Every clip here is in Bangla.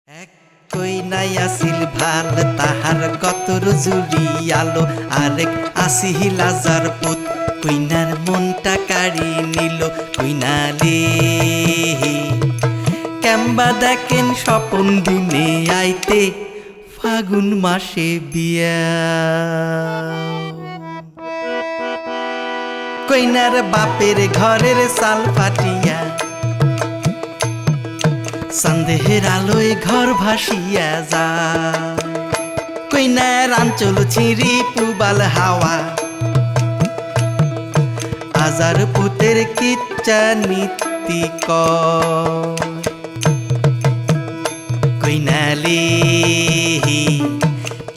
এক কইনাই আসিল ভাল তাহার কতর জুড়ি আলো আরেক আসিল হাজার পুত কইনার মনটা কাড়ি নিল কইনালে কেম্বা দেখেন স্বপন দিনে আইতে ফাগুন মাসে বিয়া কইনার বাপের ঘরের সাল ফাটিয়া সন্দেহের আলোয় ঘর ভাসিয়া যায় কইনার আঞ্চল ছিঁড়ি পুবাল হাওয়া হাজার পুতের কিচ্চা নীতি কইনালি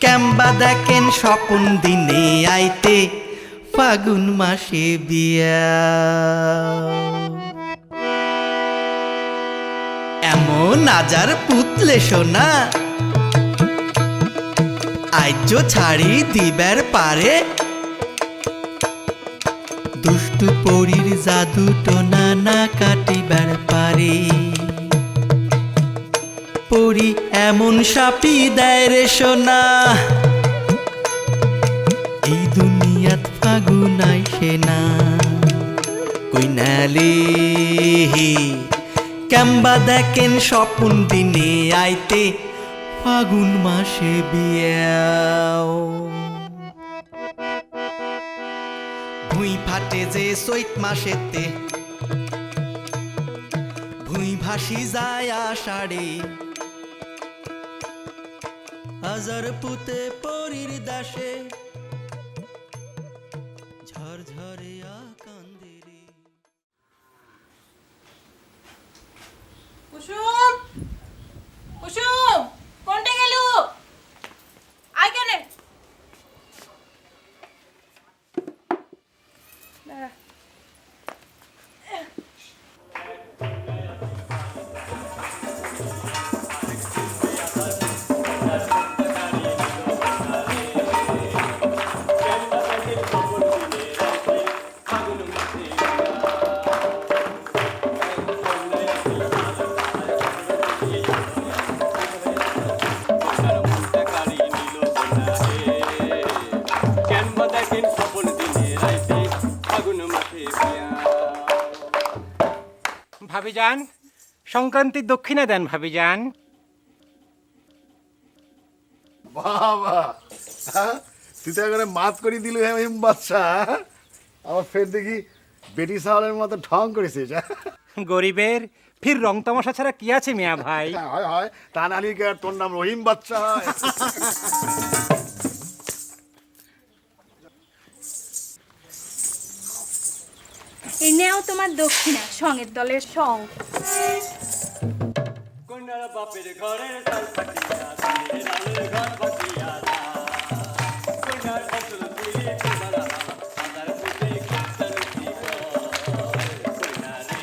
কেম্বা দেখেন স্বপন দিনে আইতে ফাগুন মাসে বিয়া এমন আজার পুতলে সোনা আইজ ছাড়ি দিবার পারে দুষ্টু পরীর জাদু টোনা না কাটিবার পারে পরি এমন সাপি দেয় রে সোনা এই দুনিয়াত ফাগুন আইসে না কইনালে কেম্বা দেখেন স্বপন দিনে আইতে ফাগুন মাসে বিয়াও ভুঁই ফাটে যে চৈত মাসেতে ভুঁই ভাসি যায় আষাঢ়ে হাজার পুতে পরীর দাসে ঝরঝরে কান্দে রে কুসুম কুসুম কোনটা গেল আয় কেন দাঁড়া ভাবিজান সংক্রান্তির দক্ষিণা দেন ভাবিজান। বাবা তুই তো এখানে মাত করে দিল হেম বাচ্চা আবার ফের দেখি বেটি সাওয়ালের মতো ঢং করেছিস গরিবের ফির রং তামাশা ছাড়া কি আছে মিয়া ভাই? হয় হয় তা নালি কে আর তোর নাম রহিম বাচ্চা হয়? এই নেও তোমার দক্ষিণা সঙ্গের দলের সং বাপের ঘরের সাল ফাটিয়া দিনের আলোর ঘর ফাটিয়া কইনার ফসল তুলে তোমারা হাজার ফুটে কিস্তানুতি কইনা রে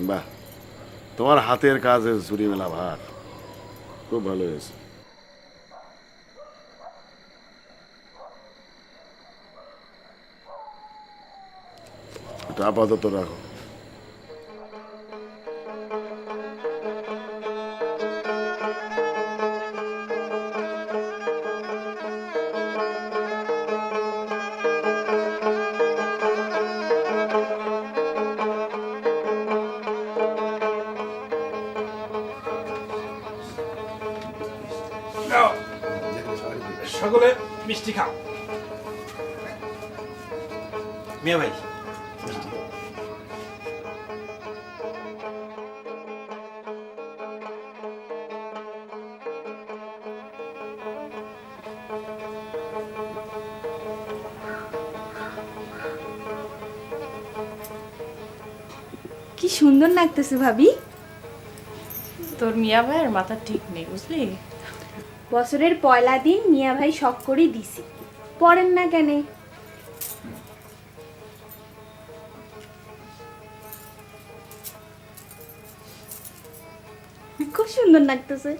বাহ তোমার হাতের কাজের ঝুড়ি মেলা ভার খুব ভালো হয়েছে এটা আপাতত রাখো সকলে মিষ্টি খাও। মিয়া ভাই কি সুন্দর লাগতেছে ভাবি। তোর মিয়া ভাইয়ের মাথা ঠিক নেই বুঝলি। বছরের পয়লা দিন মিয়া ভাই শখ করে দিছি, পড়েন না কেন? খুব সুন্দর লাগতেছে।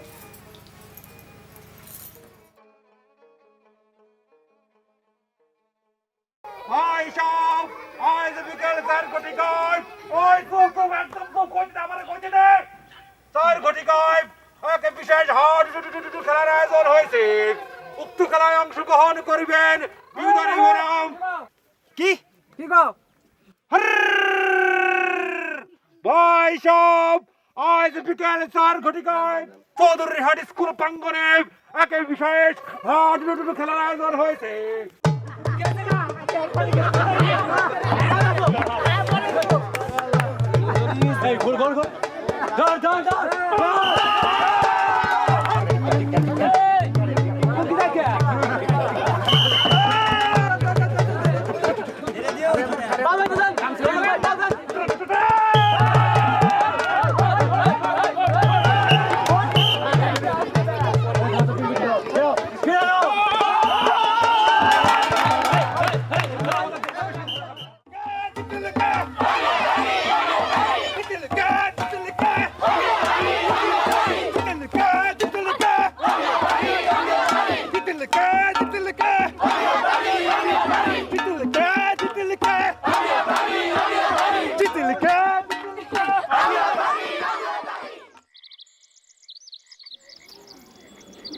ওই সব ওই যে বিকেল 4 কোটি কই ওই খুব একদম খুব কোন আমারে কইতে দে 4 কোটি কই ওকে বিশেষ হাট খেলার আয়োজন হয়েছে উক্ত খেলায় অংশগ্রহণ করিবেন বিউদারি বরাম কি কি গো ভাই সব ওই যে বিকেল 4 কোটি কই চৌধুরী হাট স্কুল প্রাঙ্গণে একে বিশেষ হাট খেলার আয়োজন হয়েছে এই গোল গোল গোল ধর ধর ধর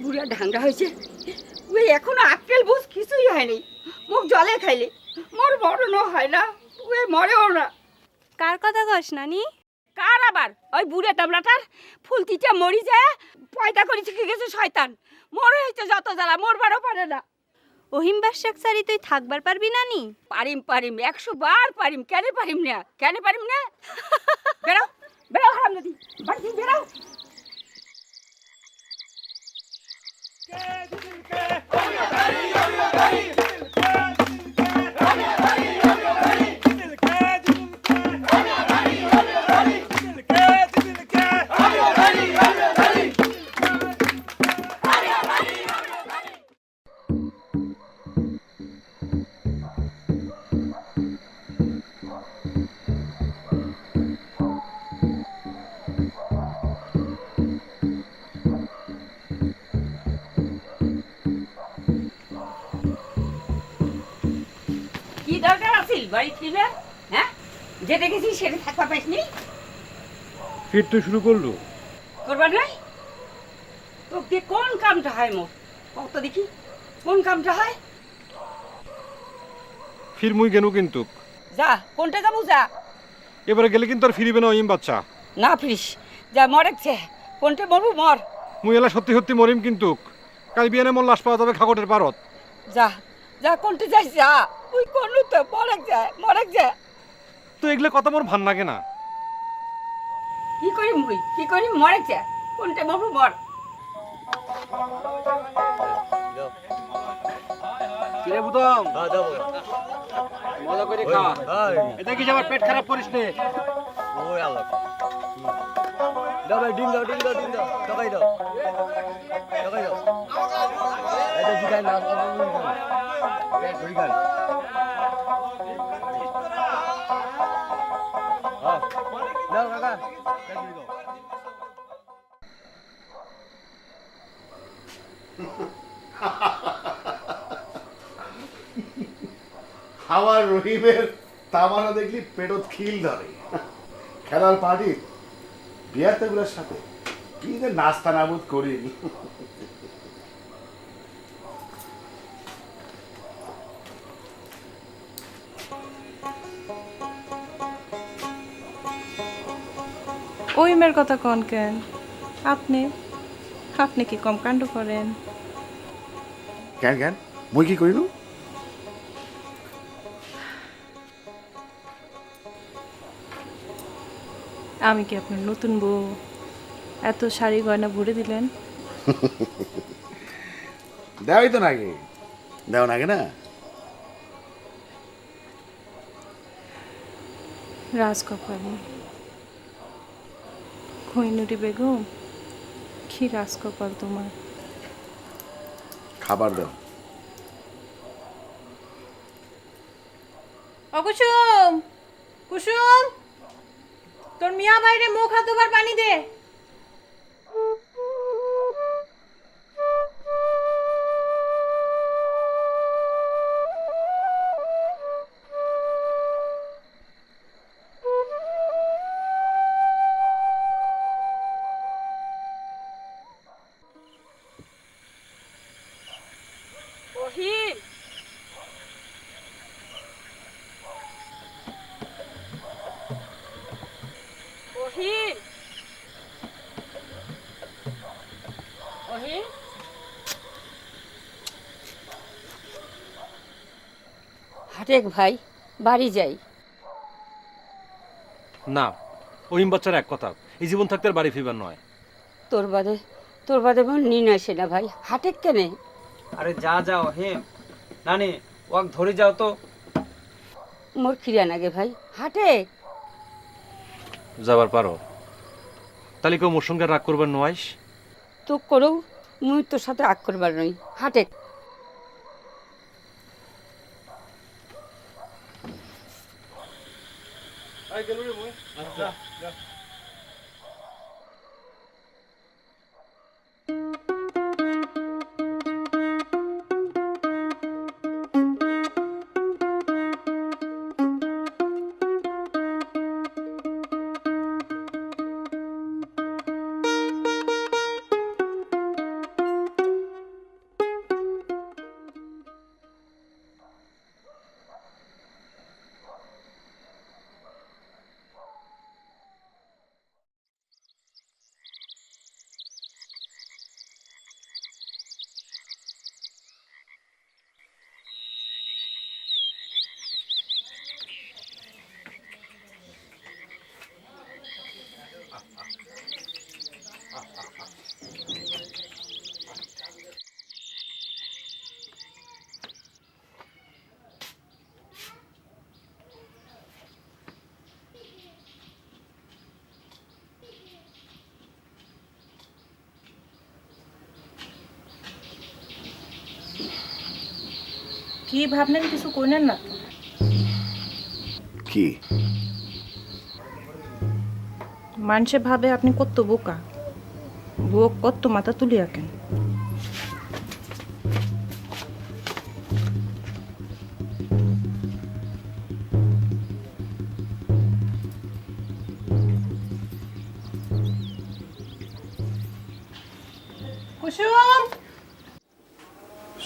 বুড়া ঢাঙ্গা হয়েছে ওই এখনো আক্কেল বুঝ কিছুই হয়নি মুখ জলে খাইলে মোর মরণও হয় না ওই মরেও না। কার কথা কস নানি? কার আবার? ওই বুড়ে তামলাটার ফুলতিটা মরি যায় পয়দা করে শিখে গেছে শয়তান মরে হয়েছে যত জ্বালা মরবারও পারে না। ওহিম বাসাক সারি তুই থাকবার পারবি নানি? পারিম পারিম 100 বার পারিম কেন পারিম না কেন পারিম না বেরাও বেরাও হারাম নদী বাড়ি বেরাও। কি দরকার আছিল বাড়ি ফিরবে? হ্যাঁ যেটা গেছি সেটা থাকবা পাইসনি ফিরতে শুরু করলো করবার নাই তোকে কোন কামটা হয় মোর কত দেখি কোন কামটা হয়? ফির মুই গেনু কিন্তু যা কোনটা যাবো যা এবারে গেলে কিন্তু আর ফিরিবে না ওইম বাচ্চা না ফিরিস যা মরেছে কোনটা মরবো মর। মুই এলা সত্যি সত্যি মরিম কিন্তু কাল বিয়ানে মোর লাশ পাওয়া যাবে খাগটের পারত যা যা কোনটা যাই যা ওই কোন তো মরেক যায় তো এগুলো কথা মোর ভাল লাগে না কি করি মুই কি করি মরেক যায় কোনটা মরবো মর। কিরে বুদম মজা করে খা এটা কি আমার পেট খারাপ করিস নে ওই আল্লাহ দাও ভাই ডিম দাও টাকাই দাও এটা জিগাই না পেট ভরি খান দাও কাকা পেট ভরি দাও আমার রহিমের তামানা দেখলি পেটত খিল ধরে খেলার পার্টি বিয়াতেগুলোর সাথে কি যে নাস্তা নাবুদ করি। ওই মেয়ের কথা কন কেন? আপনি আপনি কি কম কাণ্ড করেন? কেন কেন মুই কি করিল? আমি কি আপনার নতুন বউ? এত শাড়ি গয়না ভরে দিলেন। দেওয়াই তো নাকি দেও নাকি না রাজকপালি খৈনুরি বেগম কি রাজকপাল তোমার। খাবার দাও। কুসুম কুসুম তোর মিয়া বাইরে মুখ হাত ধোবার পানি দে। দেখ ভাই বাড়ি যাই। না ওহিম বাচ্চার এক কথা, এই জীবন থাকতে আর বাড়ি ফিরবার নয়। তোর বাদে মন নিন আসে না ভাই, হাটে কেনে? আরে যা যাও হেম নানি ওয়াক ধরে যাও তো। মোর খিরা নাগে ভাই, হাটে। যাবার পারো, তাহলে কেউ মোর সঙ্গে রাগ করবার নয়স। তো করো, মুই তোর সাথে আগ করবার নই, হাটে। কি ভাবলেন, কিছু কইলেন না? কি? মানুষে ভাবে আপনি কত বোকা, বুক কত মাথা তুলিয়া কেন। কুসুম,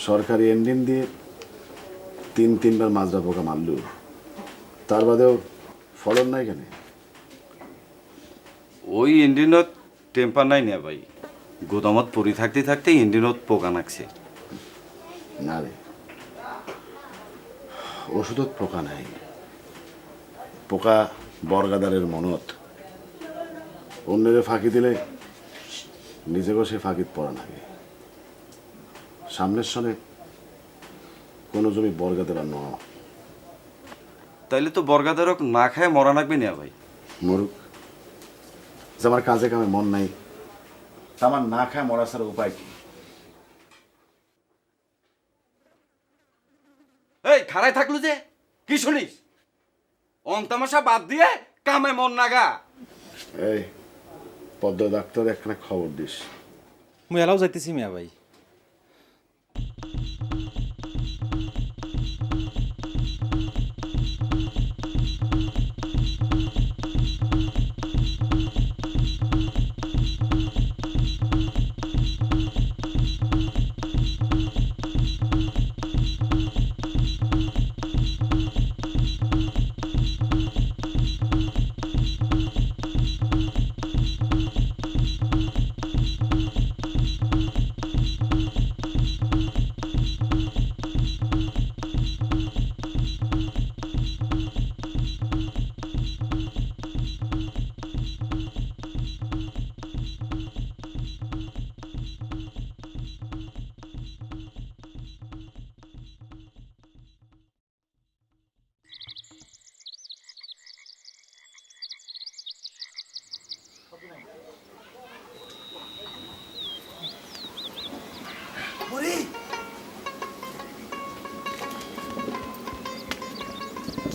সরকারি এন্ডিন দিয়ে তিনবার মাজরা পোকা মারল, তার বাদেও ফলন নাই কেন? ওই ইঞ্জিনত টেম্পার নাই না ভাই, গোদামত পরি থাকতে থাকতে ইঞ্জিনত পোকা নাকছে। না রে, ওষুধত পোকা নাই, পোকা বর্গাদারের মনত। অন্যের ফাঁকি দিলে নিজেকেও সে ফাঁকিত পড়া লাগে। সামনের সনে কোনো জমি বর্গা দেবার ন। তাইলে তো বর্গাদারক না খায় মরা নাকবে না ভাই। মরুক, যে আমার কাজে কামে মন নাই, তা আমার না খায় মরা ছাড়া উপায় কি? এই খাড়াই থাকলো যে কি শুনিস? অং তামাশা বাদ দিয়ে কামে মন নাগা। এই পদ্ম ডাক্তার একখানা খবর দিস। মুই এলাও যাইতেছি মিয়া ভাই।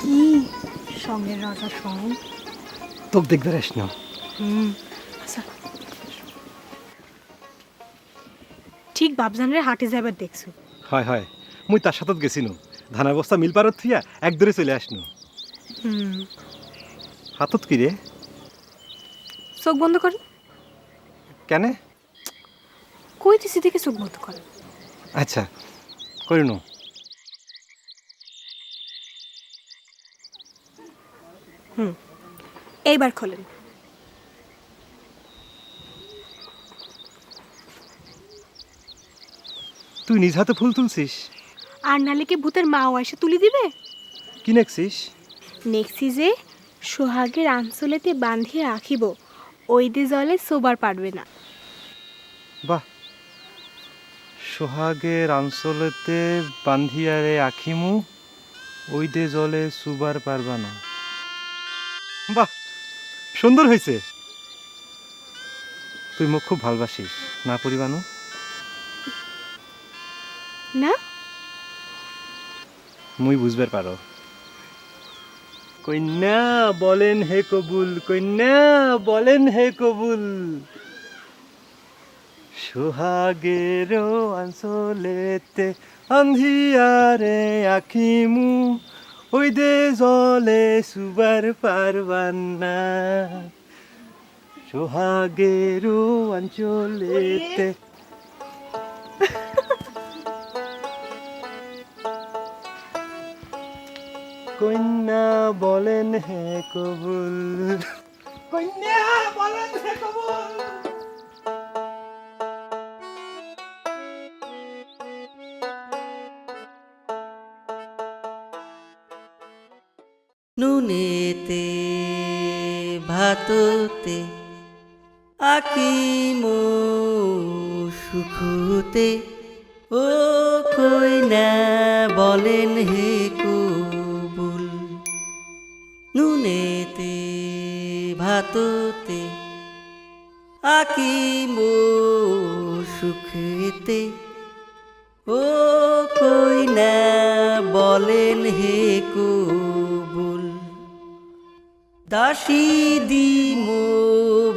কি সঙ্গে রাজা সঙ্গ? তোকে দেখবে রেস না। আচ্ছা, ঠিক বাবজানরে হাটে যাবার দেখছো? হয় হয়, মুই তার সাথে গেছিনু, ধানের বস্তা মিল পারত থিয়া এক দূরে চলে আসনু। হাতত কি রে? চোখ বন্ধ করো। কেন? কইতেছি দেখে চোখ বন্ধ করো। আচ্ছা করিনু। এইবার খোলেন। তুই নিজ হাতে ফুল তুলছিস? আর নালে কি ভূতের মাও এসে তুলি দিবে? কি নেকছিস? নেক্সি যে সোহাগের আঞ্চলেতে বান্ধিয়ে রাখিব, ওই দিয়ে জলে সোবার পারবে না। বাহ, সোহাগের আঞ্চলেতে বান্ধিয়ারে আখিমু, ওই দে জলে সুবার পারবা না। বাহ, সুন্দর হয়েছে। তুই মোক খুব ভালবাসিস না পরিবানু? না, মুই বুঝবার পারো। কন্যা বলেন হে কবুল, কন্যা বলেন হে কবুল, সোহাগেরও আঞ্চলেতে আন্ধিয়ারে আখিমু, ওই দে জলে সুবার পারবান না। সোহাগেরও অঞ্চলেতে। কন্যা বলেন হে কবুল, কন্যা বলেন হে কবুল। নুনেতে ভাততে আকিমো সুখতে, ও কইনা বলেন হে কবুল। নুনেতে ভাততে আকিমো সুখতে, ও কইনা বলেন হে কবুল। দাসী দিমো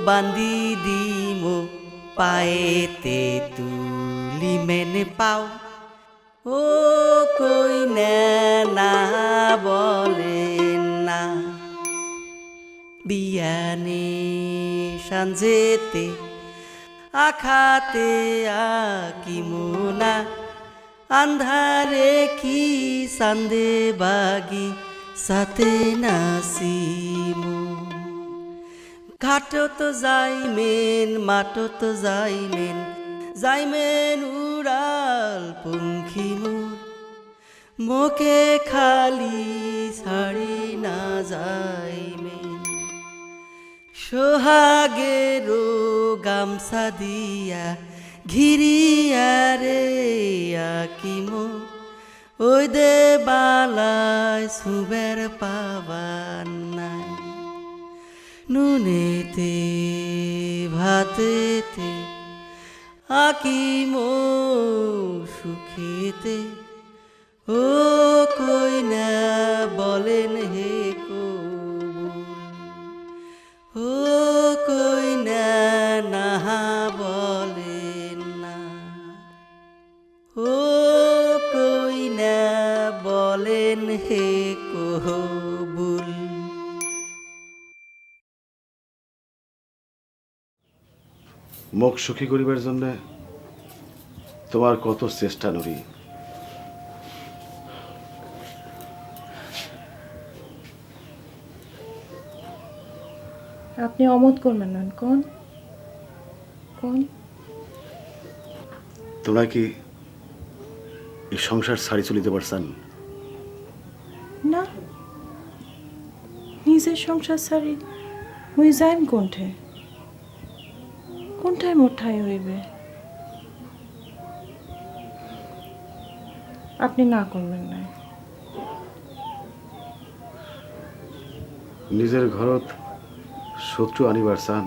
বান্দি দিমো পায়েতে তুলি মেনে পাও, ও কইনা না বলেন না। বিয়ানে সাঞ্জেতে আখাতে আকিমোনা, আন্ধারে কি সান্দে বাগি সাথে নাসিমু। ঘাটত যাইমেন মাটত যাইমেন, যাইমেন উড়াল পঙ্খী মোর, মোকে খালি ছাড়ি না যাইমেন। সোহাগেরও গামছা দিয়া ঘিরিয়া রে আকিমো, ওই দে বালায় সুবের পাবান নাই। নুনেতে ভাতেতে আকিমো সুখেতে, ও কইনা বলেন হে কবুল। ও কইনা নাহা বলেন না, ও কইনা বলেন হে কবুল। মুখ সুখী করিবার জন্য তোমার কত চেষ্টা নুরি। আপনি অমত করবেন না, কোন কোন? তোমরা কি এই সংসার ছাড়ি চলিতে পারছেন? না, নিজের সংসার ছাড়ি মুই যাইম কোনঠে? কোনটায় মোর ঠাই হইবে? আপনি না করবেন না। নিজের ঘরত শত্রু আনিবার চান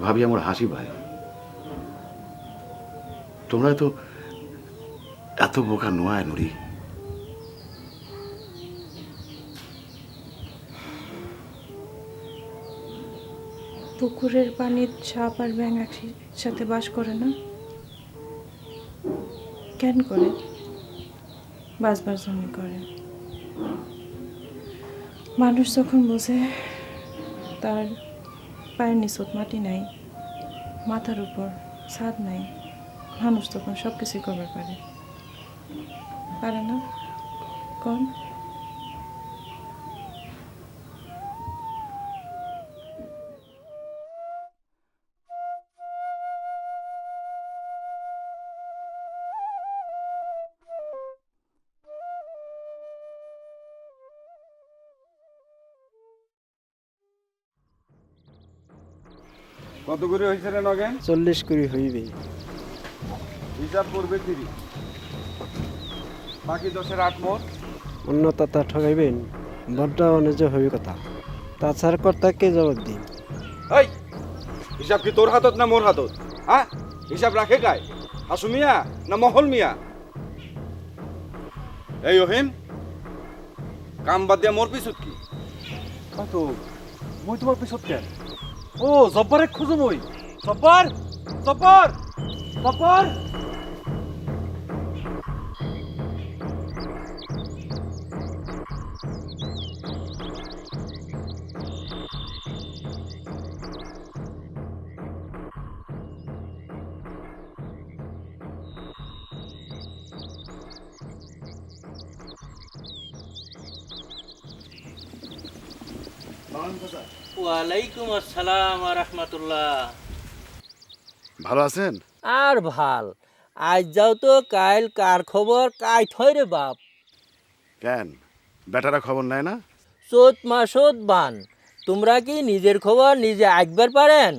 ভাবি আমার হাসি ভাই। তোমরা তো এত বোকা নোয়ায় নুরি। পুকুরের পানির সাপ আর ব্যাঙ একসাথে বাস করে না? কেন করে? বাঁচবার জন্য করে। মানুষ যখন বোঝে তার পায়ের নিচত মাটি নাই, মাথার উপর ছাদ নাই, মানুষ তখন সব কিছুই করবার পারে। পারে না কোন? কত করে হয়েছে রে নগেন? 40 করে হইবে। হিসাব করবে 30, বাকি 10-এর 8 মোট। অন্য তাতা ঠগাইবেন, বড্ড অনুজ হইবে কথা। তাছাড়া কর্তাকে জবাব দিন। এই হিসাব কি তোর হাতত না মোর হাতত? হ্যাঁ, হিসাব রাখে কায়, হাসু মিয়া না মহল মিয়া? এই ওহিম, কাম বাদ দিয়া মোর পিছত কি? তো মই তোমার পিছত কেন? ও জব্বারে খুঁজো মই। জব্বার, জব্বার, জব্বার। ওয়ালাইকুম আসসালাম ওয়া রাহমাতুল্লাহ। ভালো আছেন? আর ভাল, আজ যাও তো কাইল কার খবর কাই থই রে বাপ। কেন বেটারা খবর নেয় না? চোত মাসত বান, তোমরা কি নিজের খবর নিজে রাখবার পারেন?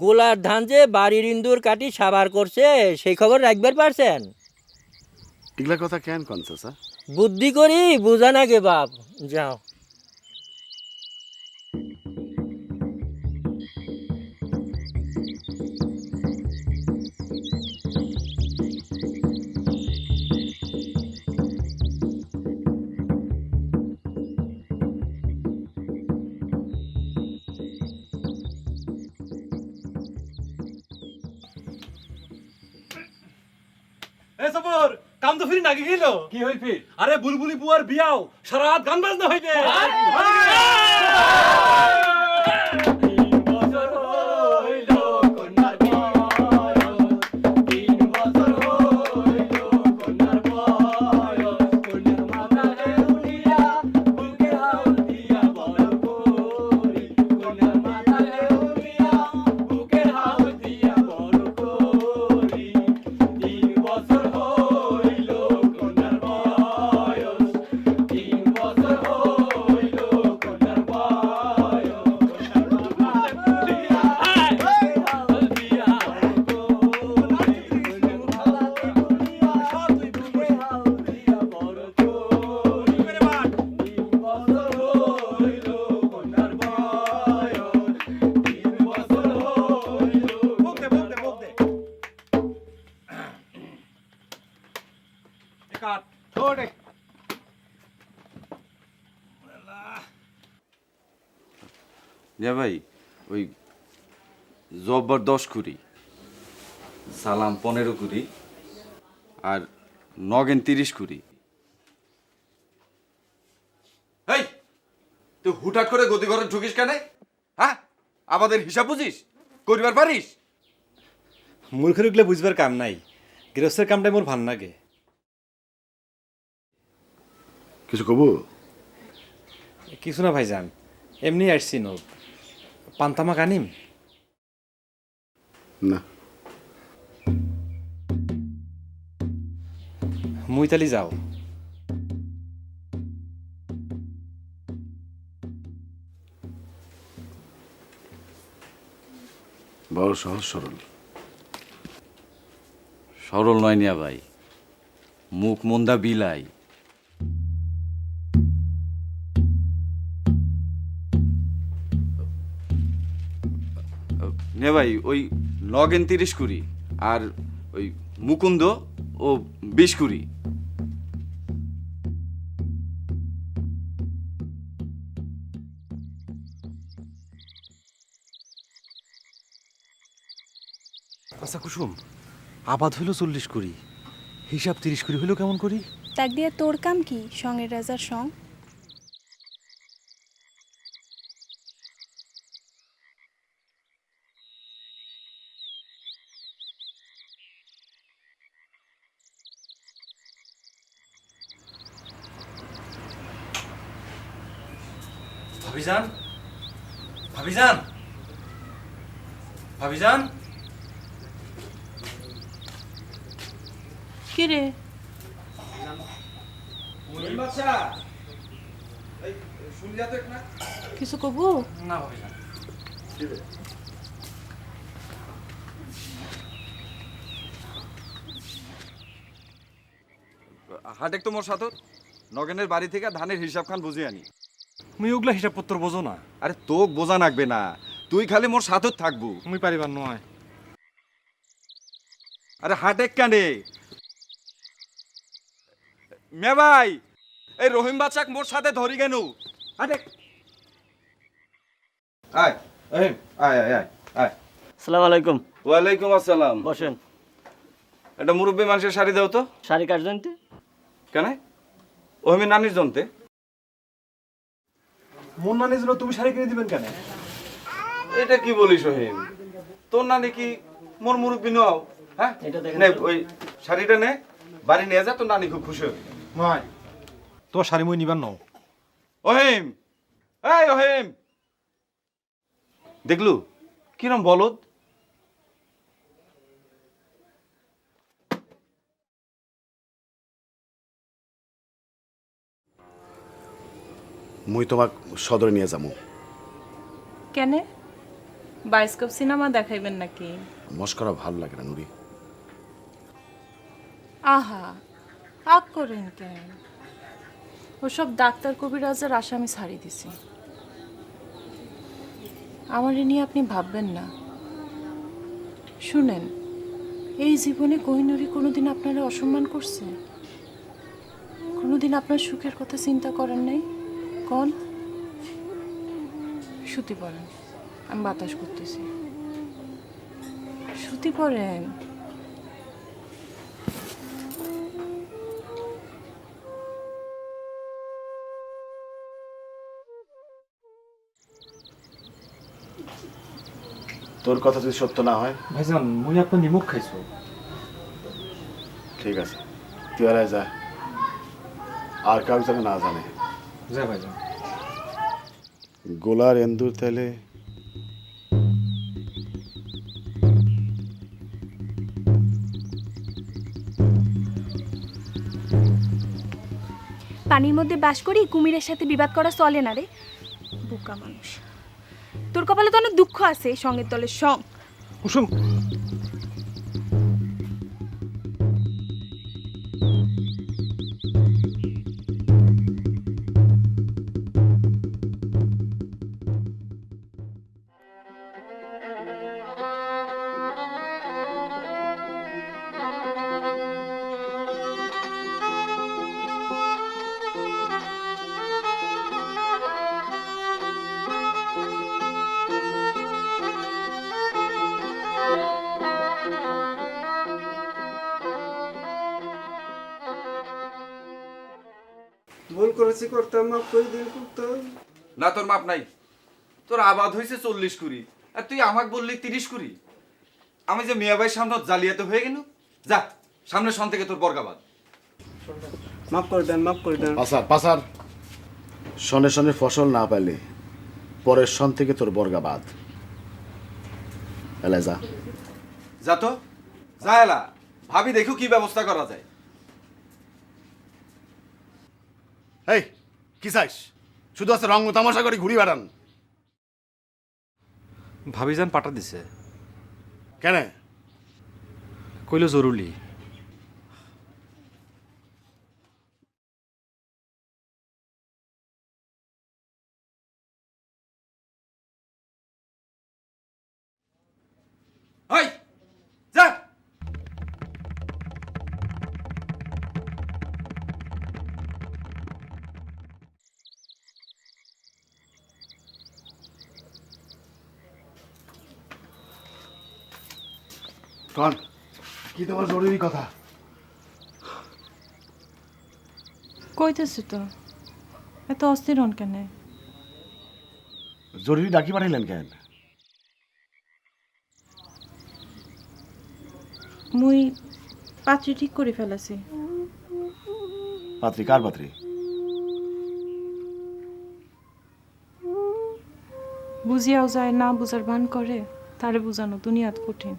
গোলার ধান যে বাড়ির ইন্দুর কাটি সাবার করছে সেই খবর রাখবার পারছেন? এগুলা কথা কেন কন চাচা? বুদ্ধি করি বুঝা না গে বাপ, যাও। এ সবর, কাম তো ফিরি নাকি গেল। কি হইল ফির? আরে বুলবুলি বুয়ার বিয়াও, সারা রাত গান বাজনা হইবে। যা ভাই, ওই জব্বার 10 কুড়ি, সালাম 15 কুড়ি, আর নগেন 30 কুড়ি। এই তুই হুটহাট করে গদি ঘরে ঢুকিস কেন? হ্যাঁ, আমাদের হিসাব বুঝিস, করিবার পারিস? মূর্খের উগলে বুঝবার কাম নাই, গৃহস্থের কামটাই মোর ভাল লাগে। কিছু কব? কিছু না ভাইজান, এমনি আসছি নো। পান্তামাক আনিম? না। মুইতালি যাও। বড় সহজ সরল। সরল নয় নিয়া ভাই, মুখ মন্দা বিলাই। নে ভাই, ওই নগেন 30 কুড়ি আর ওই মুকুন্দ ও 20 কুড়ি। আচ্ছা কুসুম, আবাদ হইল 40 কুড়ি, হিসাব 30 কুড়ি হইল কেমন করি? তাক দিয়ে তোর কাম কি সঙ্গের রাজার সং? ভাবিজান, ভাবিজান, ভাবিজান। কি রে? কিছু কব? না ভাবিজান। হাটেক তো মোর সাথত নগেনের বাড়ি থেকে ধানের হিসাব খান বুঝিয়ে আনি। মুই ওগুলা হিসাবপত্র বোঝো না। আরে তোক বোঝা লাগবে না, তুই খালি মোর সাথত থাকবো। মুই পারিবার নয়। আরে হাটেক কানে মে ভাই, এই রহিম বাচ্চাক মোর সাথে ধরি কেন? হাটেক আয় আয় আয় আয় আয়। আসসালামু আলাইকুম। ওয়ালাইকুম আসসালাম। বসেন। এটা মুরব্বী মানুষের শাড়ি দাও তো। শাড়ি কার জন্যে? কেন? ও আমি নানির জন্যে। মন না নিয়েছিল তুমি শাড়ি কিনে দিবেন কেন? এটা কি বলিস রহিম? তোর নানি কি মোর মুরব্বী নও? হ্যাঁ, এটা দেখেন নে ওই শাড়িটা নে, বাড়ি নিয়ে যা, তোর নানি খুব খুশি হবে। নয়, তোমার শাড়ি মুই নিবার নও। ওহিম, এই ওহিম, দেখলু কিরম বলদ? মুই তোমাক সদরে নিয়ে যাবো। কেনে বায়োস্কোপ সিনেমা দেখাইবেন নাকি? মস্করা ভাল লাগে না নুরি। আহা, আগ করেন কেন? ওসব ডাক্তার কবিরাজের আশা আমি ছাড়ি দিছি। আমার এ নিয়ে আপনি ভাববেন না। শুনেন, এই জীবনে কোহিনুরি কোনোদিন আপনারা অসম্মান করছে? কোনোদিন আপনার সুখের কথা চিন্তা করেন নাই? কোন শুতে পড়েন, আমি বাতাস করতেছি। শুতে পড়েন। তোর কথা যদি সত্য না হয়, ভাইজান মুই আপনার নিমুখ খাইছো। ঠিক আছে, তুই আর যা, আর কাউ যেন না জানে। যা ভাইজান। গোলার এন্দুর তেলে পানির মধ্যে বাস করি কুমিরের সাথে বিবাদ করা চলে না রে, বোকা মানুষ। তোর কপালে তো অনেক দুঃখ আছে, সঙ্গের তলে সং। কুসুম, ভুল করেছি, করতাম, মাফ করে দিন করতাম। না তোর মাপ নাই। তোর আবাদ হয়েছে 40 কুড়ি, আর তুই আমাকে বললি 30 কুড়ি। আমি যে মিয়াবাইয়ের সামনে জালিয়াতে হয়ে গেল। যা সামনে সন থেকে তোর বর্গাবাদ। মাফ করে দেন, মাফ করে দেন। পাসার পাসার সনে সনে ফসল না পেলে পরের সন থেকে তোর বর্গা বাদ। এলা যা। যা তো, যা এলা, ভাবি দেখো কি ব্যবস্থা করা যায়। এই কি চাইস? শুধু আছে রঙ তামাশা করে ঘুরি বেড়ান। ভাবিজান পাঠা দিছে। কেন? কইলো জরুরি। হাই যা। কন কি তোমার জরুরি কথা? কইতেছি তো, এত অস্থির হন কেন? জরুরি ডাকি পাঠাইলেন কেন? মুই পাত্রী ঠিক করে ফেলেছি। পাত্রী? কার পাত্রী? বুঝিয়াও যায়, না বুঝার ভান করে, তারে বুঝানো দুনিয়াত কঠিন।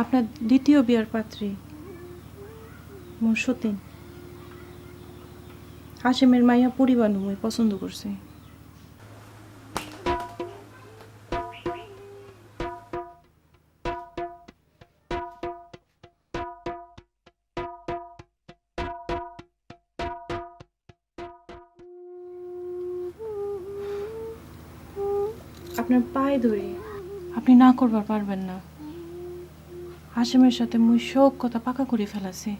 আপনার দ্বিতীয় বিয়ার পাত্রী মোর সতীন। হাসিমের মাইয়া পরিবার মুই পছন্দ করছি। আপনার পায়ে ধরি, আপনি না করবার পারবেন না। হাসিমের সাথে মুই সব কথা পাকা করে ফেলাছি।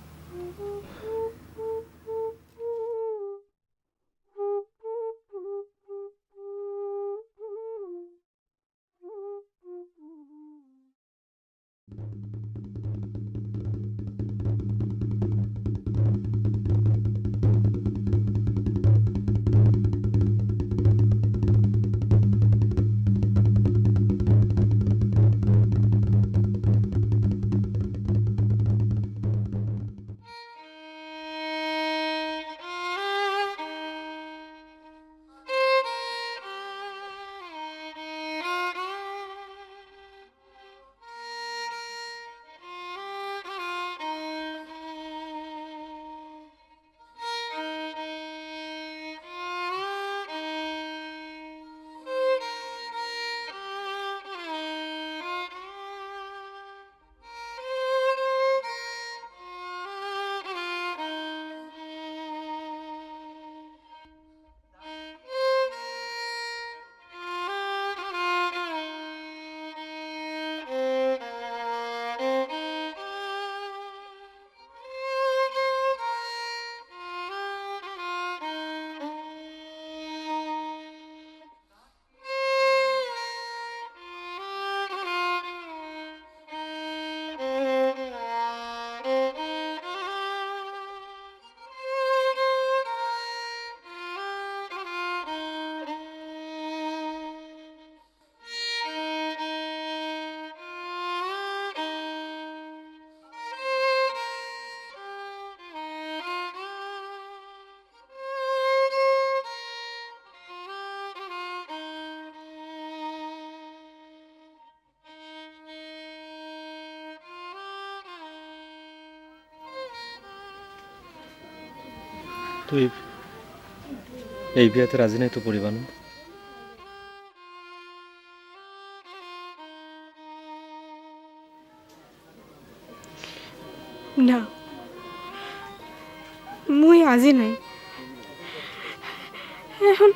তুই এই বিয়েতে রাজি নাই তো পরিবার? না, মুই আজি নাই। এখন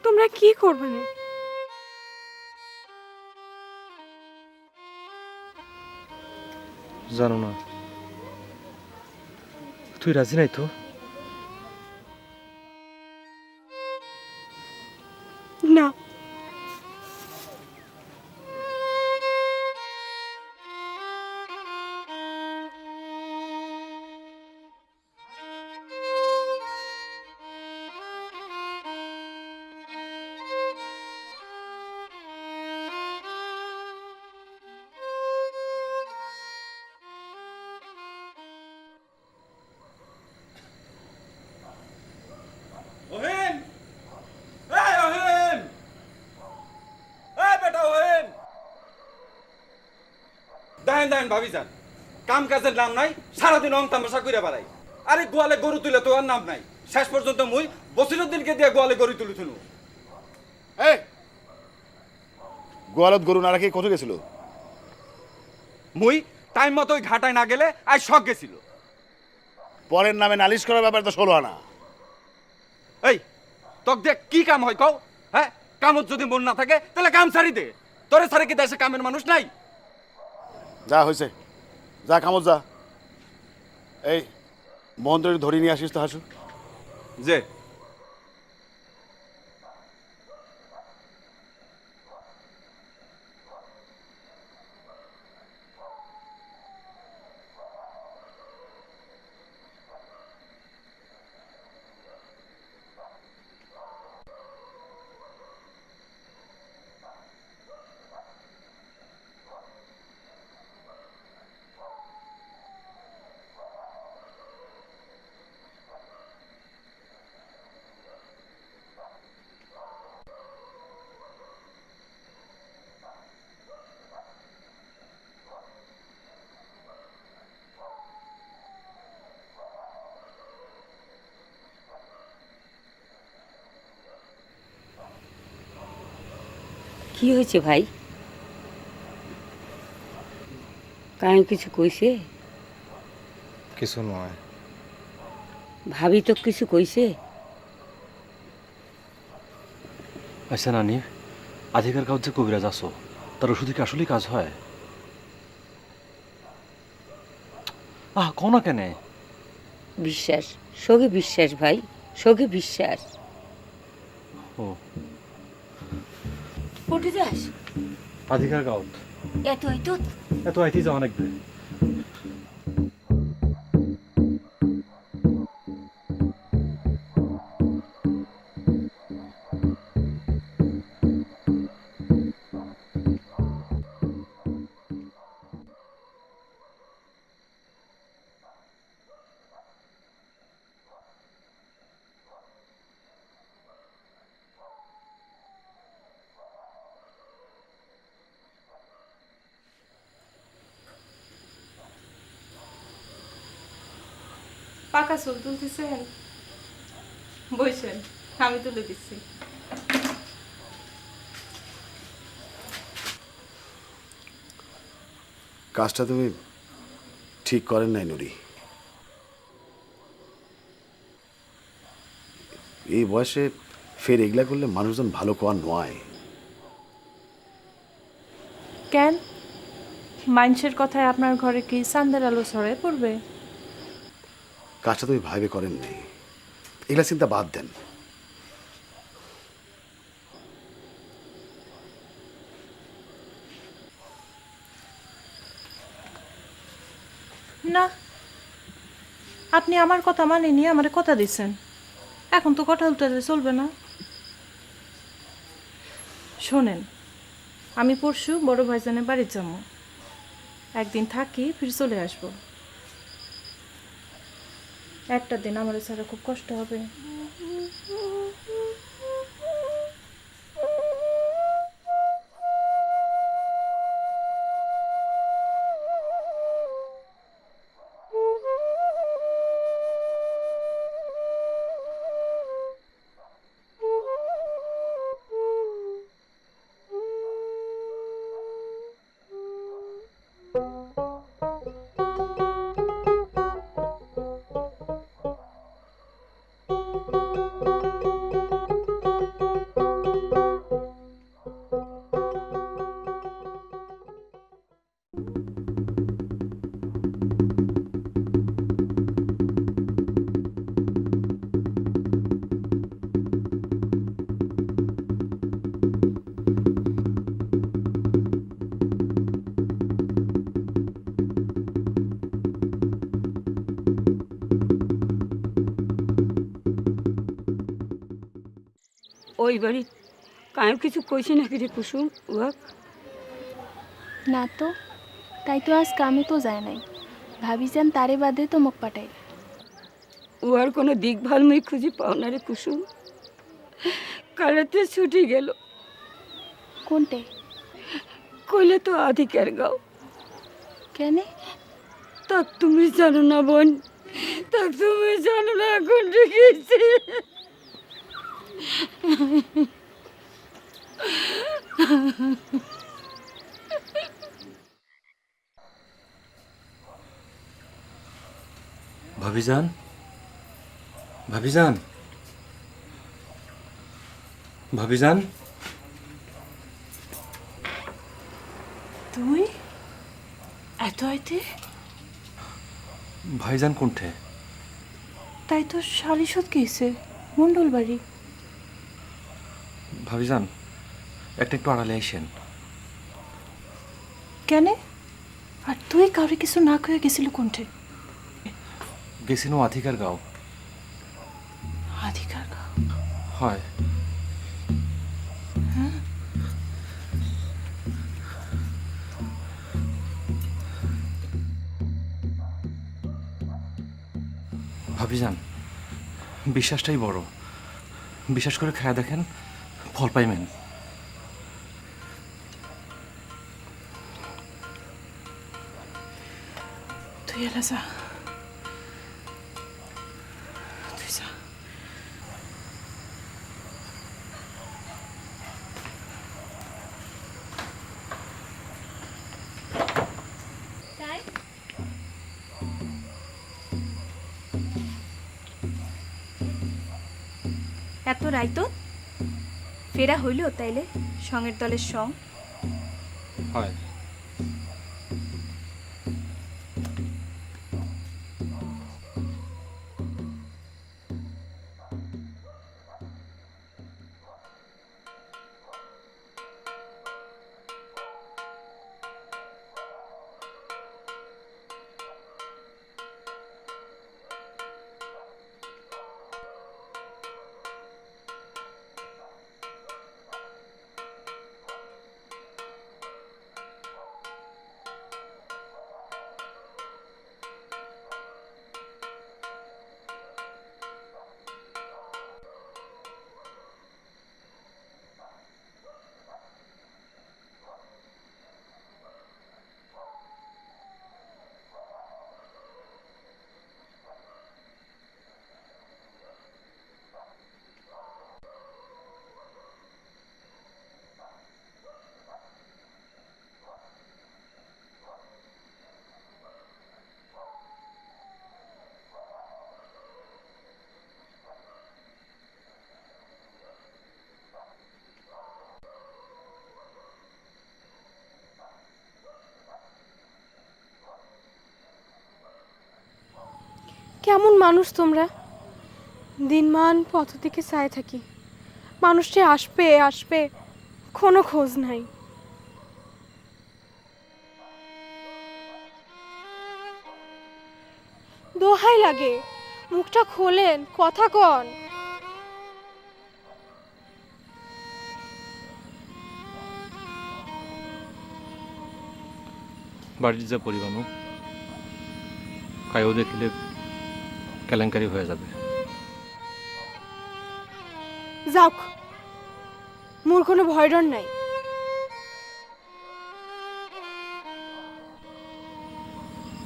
তোমরা কি করবে না? জানো না, তুই রাজি নাই তো? না, ওহেন, এই ওহেন, এই বেটা ওহেন। দেখেন ভাবি যান, কাম কাজের নাম নাই, সারাদিন অং তামাশা করে বেড়াই। আরে গোয়ালে গরু তুলে তো আর নাম নাই। শেষ পর্যন্ত মুই বসিরুদ্দিনকে দিয়ে গোয়ালে গরু তুলে তুলু। এই গোয়ালত গরু না রাখি কোথায় গেছিল? মুই টাইম মতো ওই ঘাটায় না গেলে আজ শখ গেছিল। পরের নামে নালিশ করার ব্যাপার তো 16 আনা। এই তক দেখ কি কাম হয় কও? হ্যাঁ, কামত যদি মন না থাকে তাহলে কাম ছাড়ি দে। তোরে ছাড়ে কি দেশে কামের মানুষ নাই? যা হয়েছে, যা কামত যা। এই মহেন্দ্র ধরে নিয়ে আসিস তো হাসু। যে কি হয়েছে ভাই? কারণ কিছু কইছে? কিছু নয়। ভাবি তো কিছু কইছে? আচ্ছা নানি, আধিকার কাজ যে কবিরাজ আসো, তার ওষুধে কি আসলেই কাজ হয়? কও না কেনে? বিশ্বাস, সগে বিশ্বাস ভাই, সগে বিশ্বাস। ও উঠে যাস আধিকার গাউত এত এত এত আইতি যাওয়া লাগবে। পাকা চুল তুলতেছেন? বসেন, আমি তুলে দিচ্ছি। কাজটা তুমি ঠিক করেন নাই নুরি। এই বয়সে ফের এগুলা করলে মানুষজন ভালো কোয়া নয়। কেন, মানুষের কথায় আপনার ঘরে কি চান্দের আলো ছড়ায় পড়বে? কাজটা তুমি ভাইবে করেন নাই, এগুলা চিন্তা বাদ দেন। না, আপনি আমার কথা মানেনি, আমার কথা দিচ্ছেন, এখন তো কথা উল্টাতে চলবে না। শোনেন, আমি পরশু বড় ভাইজানের বাড়ির যাবো, একদিন থাকি ফির চলে আসবো। একটা দিন আমার ছাড়া খুব কষ্ট হবে। ওই বাড়ি কায়ও কিছু কইছে নাকি রে কুসুম? উহাক না তো, তাই তো আজ কামে তো যায় নাই, ভাবিছেন তারে বাদে তো মুখ পাঠাই। উহার কোনো দিক ভাল মুই খুঁজি পাও না রে কুসুম। কালেতে ছুটি গেল, কোনটে? কইলে তো আধিকার গাও। কেনে? তা তুমি জানো না বোন, তা তুমি জানো না এখন গেছে। ভাবিজান, ভাবিজান, ভাবিজান, তুই এত আইতে? ভাইজান কোনঠে? তাই তো শালিশত গেছে মন্ডল বাড়ি। ভাবিজান, একটু আড়ালে আইসেন। কেন? আর তুই কাউরে কিছু না কয়ে গেছিল কোনঠে? গেছিনো আধিকার গাও। আধিকার গাও? হয়। ভাবিজান, বিশ্বাসটাই বড়, বিশ্বাস করে খায়া দেখেন, ফল পাইবেন। তুই এলা যা, তুই যা। এত রাইতো ফেরা হইল তাইলে সঙ্গের দলের সং? হয়। কেমন মানুষ তোমরা? দিনমান পথ দিকে চায় থাকি, মানুষটি আসবে আসবে, কোনো খোঁজ নাই। দোহাই লাগে, মুখটা খোলেন, কথা কন। বাড়ির যা পরিবানু কায়ও দেখিলে কেলেঙ্কারি হয়ে যাবে। যাক, মোর কোনো ভয় ডর নাই।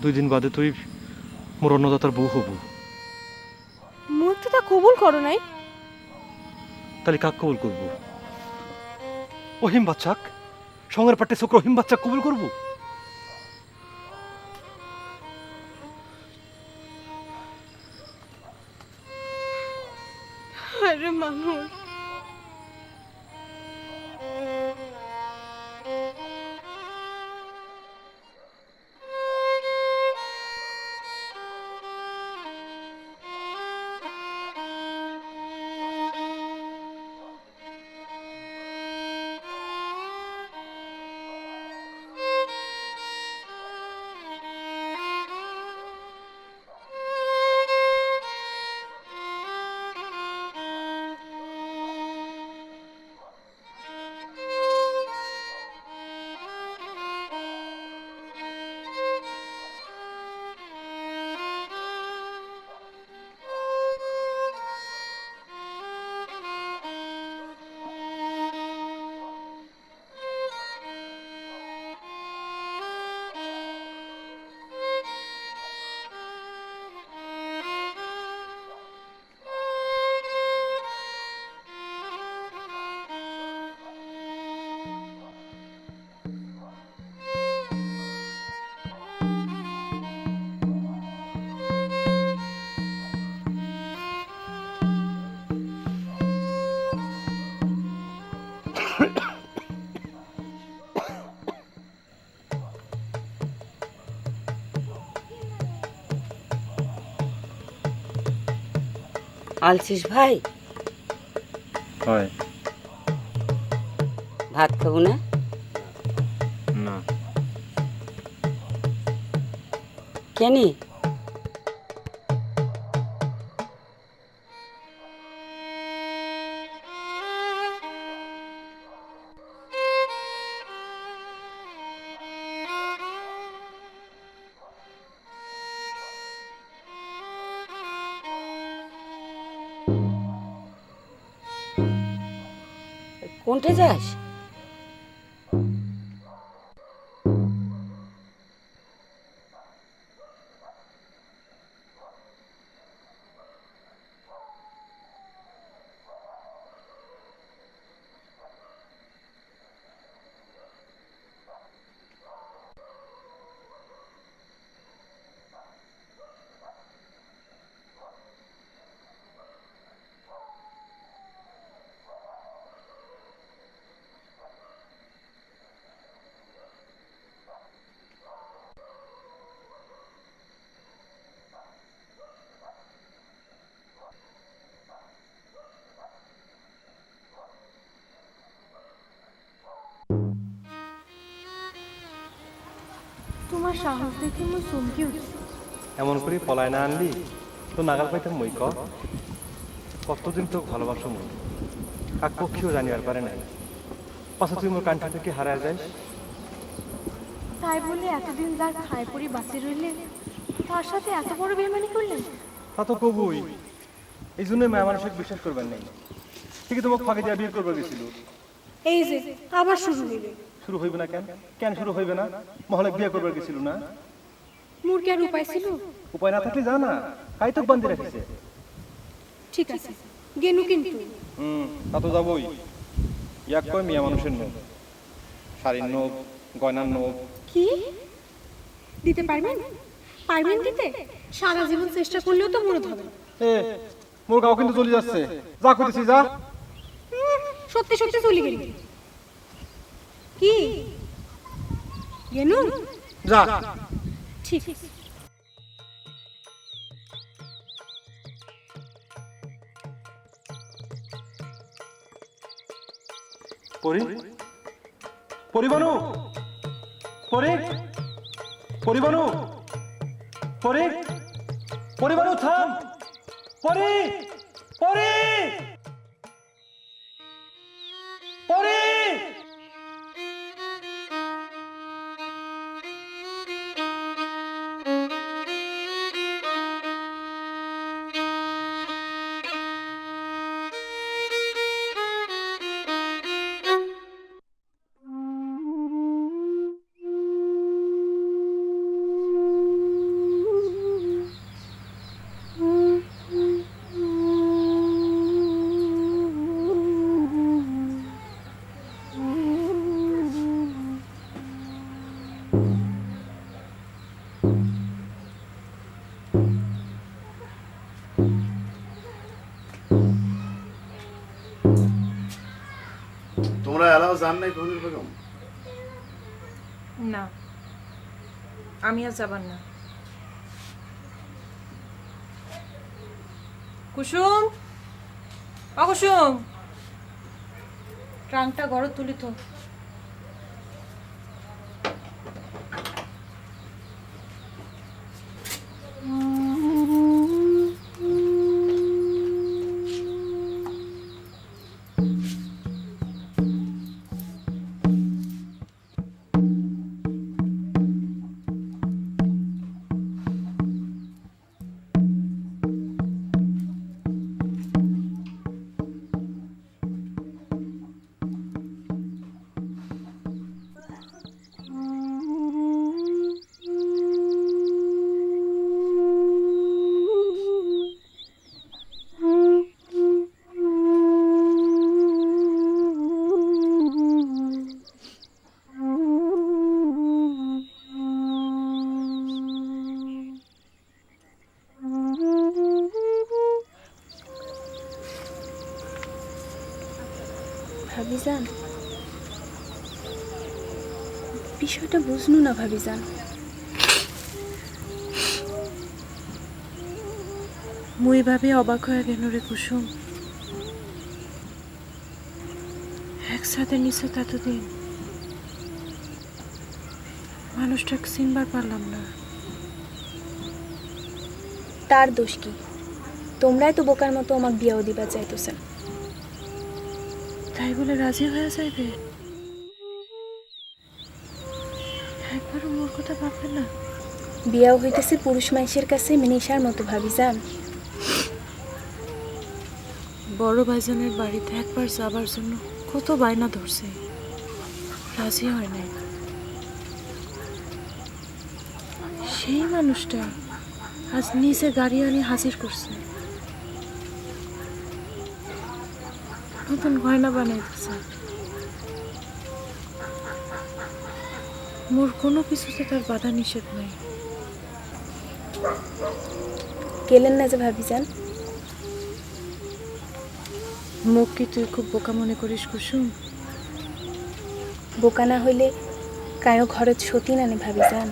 দুই দিন বাদে তুই মোর অন্নদাতার বউ হবু। মুখ তো তা কবুল করো নাই। তাহলে কাক কবুল করবো? ওহিম বাচ্চাক, সঙ্গের পাটে শুক্র হিম বাচ্চা কবুল করবো? আরে মানুষ, আলছিস ভাই? হয় ভাত খাবো না? না। কেনি? কোনটা যাস? তোমার সাহস দেখে আমার চমকে উঠছে। এমন করে পলায় না আনলি তো নাগাল পাইতাম মই ক কতদিন তো ভালোবাসো মই কাক পক্ষীও জানিবার পারে নাই পাশে তুই মোর কান্ঠা থেকে হারায় যাস। তাই বলে এতদিন যার খায় পরি বাঁচে রইলেন, তার সাথে এত বড় বেমানি করলেন? তা তো কবুই, এই জন্যই মায়া মানুষকে বিশ্বাস করবেন নাই। ঠিকই তোমাকে ফাঁকে দিয়ে বিয়ে করবার গেছিল। এই যে আবার শুরু হইবে। শুরু হইবে না কেন? কেন শুরু হইবে না? মহলে বিয়ে করবার গেছিল না? মোর কি আর উপায় ছিল? উপায় না থাকলে যা না, কাই তো বান্ধি রাখিছে। ঠিক আছে, গেনু কিন্তু। তা তো যাবই। এক কয় মিয়া মানুষের নোব, শাড়ির নোব, গয়নার নোব। কি দিতে পারবেন? পারবেন দিতে? সারা জীবন চেষ্টা করলেও তো মনে হবে। এ মোর গাও কিন্তু চলে যাচ্ছে, যা কইতেছি যা। সত্যি সত্যি চলে গেলি কি গেনু? যা। ঠিক। পরি পরিবানু পরি পরিবানু পরি পরিবানু থাম পরি পরি পরি তোমরা এলাও জান নাই কোহিনুর বেগম? না, আমি আর যাবার না। কুসুম, অকুসুম, ট্রাঙ্কটা গড় তুলি তো। ভাবিজান, বিষয়টা বুঝনু না ভাবিজান। মুই ভাবে অবাক হয়ে গেল রে কুসুম। একসাথে নিচে এতদিন মানুষটাকে চিনবার পারলাম না। তার দোষ কি? তোমরাই তো বোকার মতো আমাকে বিয়াও দিবা চাইতেছেন। তাই বলে রাজি হয়ে যাইবে? একবারও মোর কথা ভাববে না? বিয়াও হইতেছে পুরুষ মানুষের কাছে মিনিষার মতো ভাবিজান। বড় ভাইজানের বাড়িতে একবার যাবার জন্য কত বায়না ধরছে, রাজি হয় নাই। সেই মানুষটা আজ নিজে গাড়ি আনি হাজির করছে, নতুন গয়না বানাইতেছে। মোর কোনো কিছুতে তার বাধা নিষেধ নাই। গেলেন না যে ভাবিজান? মুখ কি তুই খুব বোকা মনে করিস কুসুম? বোকা না হইলে কায়ো ঘরে সতী নানে ভাবিজান।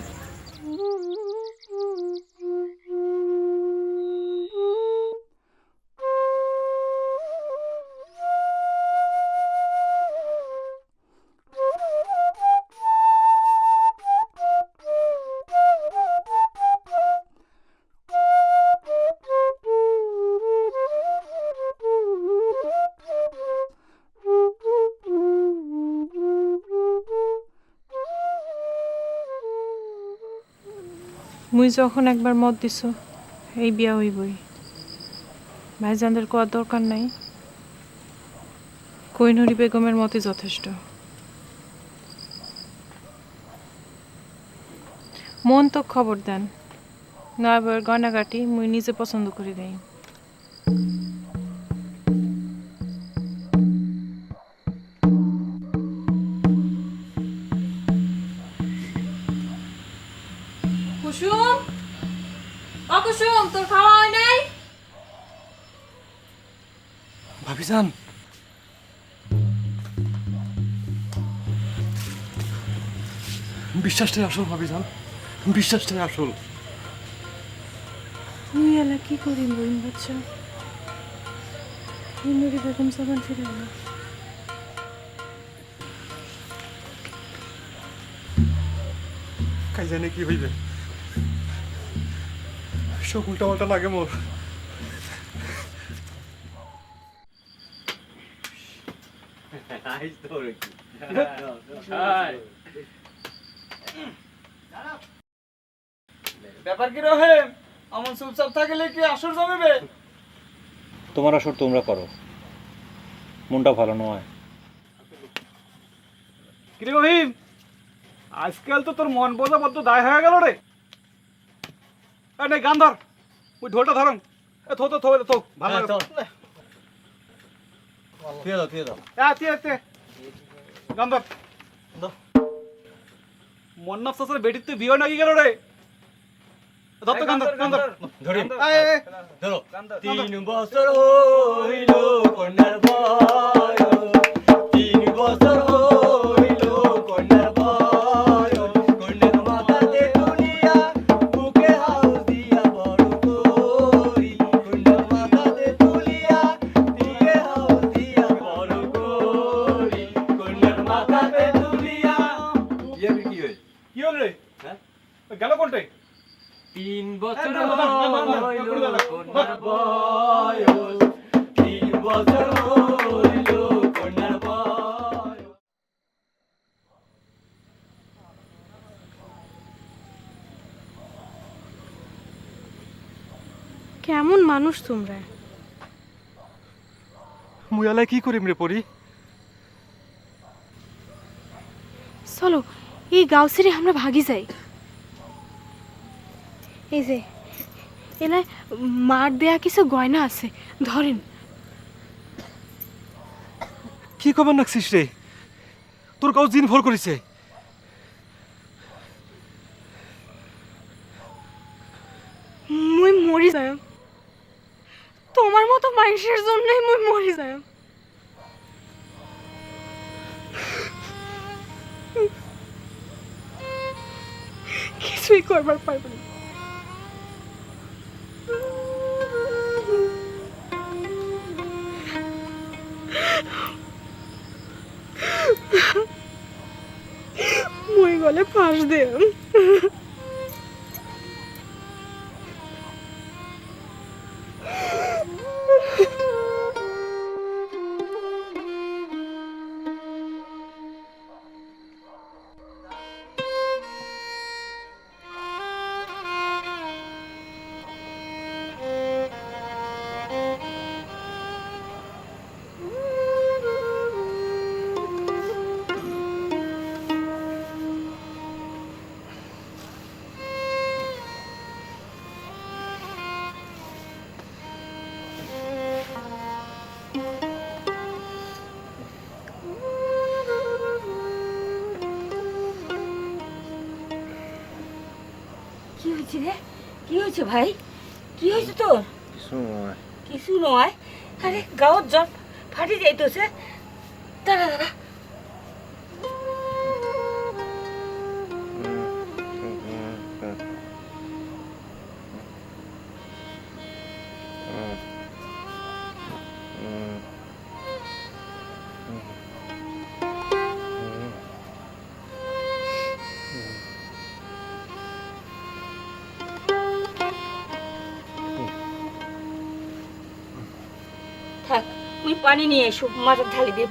মুই যখন একবার মত দিছ এই বিয়া হইবই, ভাইজানদের কোয়ার দরকার নাই, কোহিনুরি বেগমের মতই যথেষ্ট। মন তো খবর দেন, নয় বইয়ের গয়নাগাটি মুই নিজে পছন্দ করে দেই। কুসুম, অকুসুম, তোর খাওয়া হয় নাই? ভাবিজান, বিশ্বাসটাই আসল ভাবিজান, বিশ্বাসটাই আসল। মুই এলা কি করি বইন বাচ্চা, কোহিনুরি বেগম সাবান ফিরে এলো। কাই জানে কি হইবে, সব উল্টা লাগে মোর। ব্যাপার কি রহিম, আমন চুপচাপ থাকলে কি আসর জমিবে? তোমার আসর তোমরা করো, মনটা ভালো নয়। কিরে রহিম, আজকাল তো তোর মন বোঝা বদ্ধ দায় হয়ে গেল রে। গান ধর, ওই ঢোলটা ধরুন। থো তো থো থো ভালো লাগে। গান ধর। মন্নাফ চাচার বেটির তো বিয়ে নাকি গেল রে। ধর তো গান ধর, গান ধর। ধরি ধরো। 3 বছর হইল কন্যার বয়স, 3 বছর হইল কন্যার বয়স, কন্যার মাথাতে তুলিয়া বুকে হাউস দিয়া বড় করি, কন্যার মাথাতে তুলিয়া বুকে হাউস দিয়া বড় করি, কন্যার মাথাতে তুলিয়া। কি হয়? কি হল রে? হ্যাঁ? গেল কোনটাই? 3 বছর হইল কন্যার বয়স, 3 বছর হইল কন্যার বয়স। কেমন মানুষ তোমরা? মুই এলায় কি করিম রে পরি? চলো এই গাঁও ছেড়ে আমরা ভাগি যাই। এই যে এলায় মার দেয়া কিছু গয়না আছে, ধরেন। কি খবর রাখছিস রে? তোর কাউ জিন ভর করেছে? মুই মরি যায়, তোমার মতো মানুষের জন্যই মুই মরি যায়। কিছুই করবার পারবো না। মুই গলে ফাঁস দে। কি হয়েছে রে? কি হয়েছে ভাই? কি হয়েছে তোর? কিছু নয়। আরে গাঁৱত জ্বর ফাটি যাইতেছে। দাঁড়া দাঁড়া। থাক, তুই পানি নিয়ে এসো, মাথার ঢালি দে।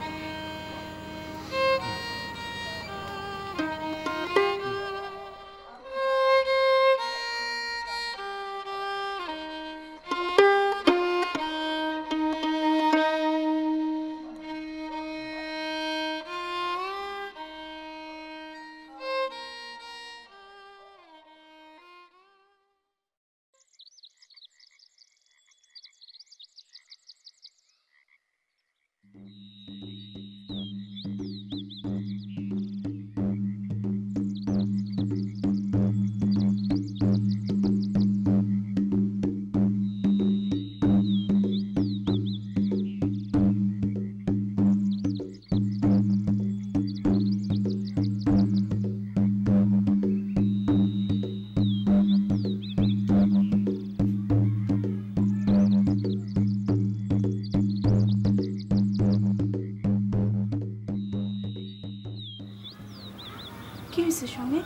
হয়েছে সঙ্গে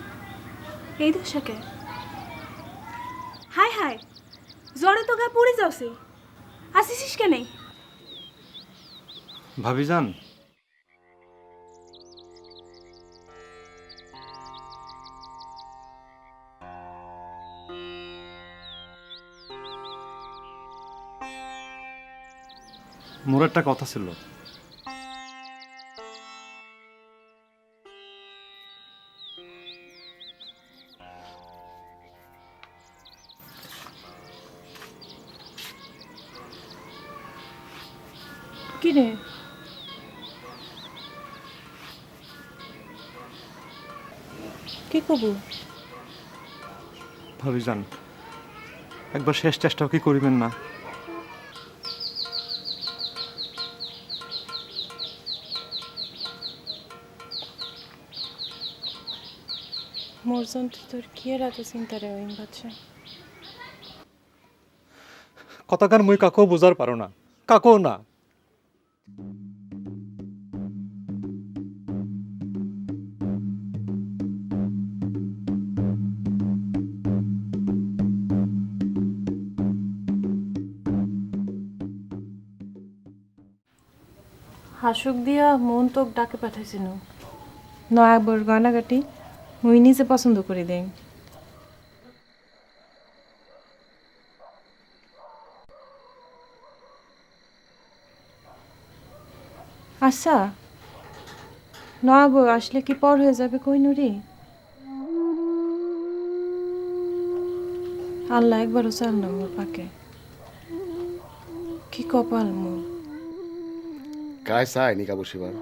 এই দশাকে হাই হাই জ্বরে তো গা পড়ে যাচ্ছে আসিস কেন ভাবিজান, মোর একটা কথা ছিল। কি রে কি কব ভাবিজান, একবার শেষ চেষ্টাও কি করিবেন না? মোর জন্য তোর কি আর এত চিন্তা রে ওই বাচ্চা কথাকার মুই কাকেও বোঝার পারো না, কাকেও না। হাসুক দিয়া মন তোক ডাকে পাঠাইছিল নয়াবর গয়নাগাটি মুই নিজে পছন্দ করে দেই। আচ্ছা নয়াবর আসলে কি পর হয়ে যাবে কই নুরি? আল্লাহ একবারও চাল না মোর পাকে, কি কপাল মোর। গায়ে চাই নিকা বসিবার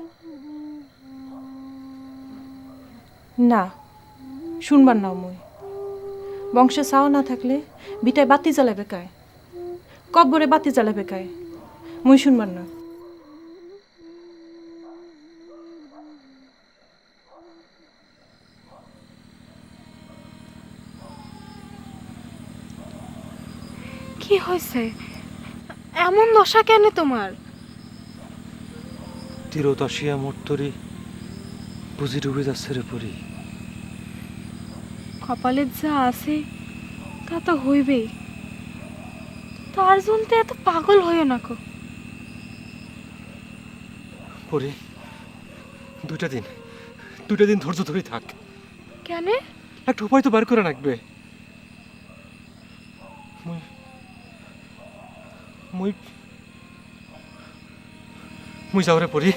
না শুনবার নাও মুই বংশে চাও না থাকলে বিটায় বাতি জ্বালাবে কায়, কব্বরে বাতি জ্বালাবে কায়, মুই শুনবার না। কি হয়েছে এমন দশা কেন তোমার? তিরোতাসিয়া মোট্টরি বুঝি ডুবে যাচ্ছে রে পরি। কপালে যা আছে তা তো হইবেই, তার জন্য তো এত পাগল হইও না কো। পরি, দুইটা দিন ধৈর্য ধরে থাক। কেন? একটা উপায় তো বার করে রাখবে। মুই যাও রে পরি।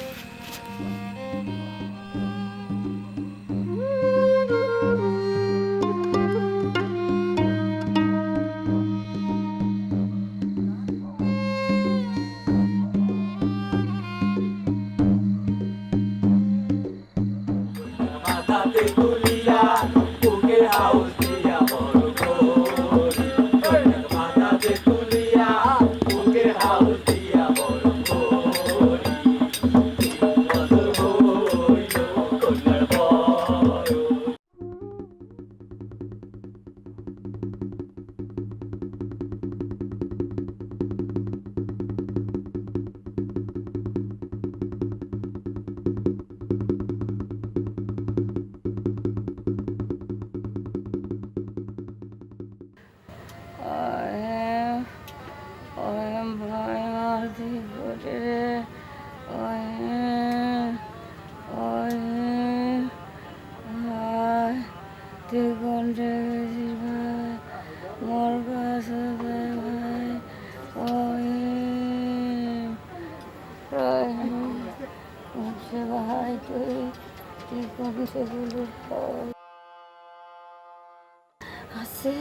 আছে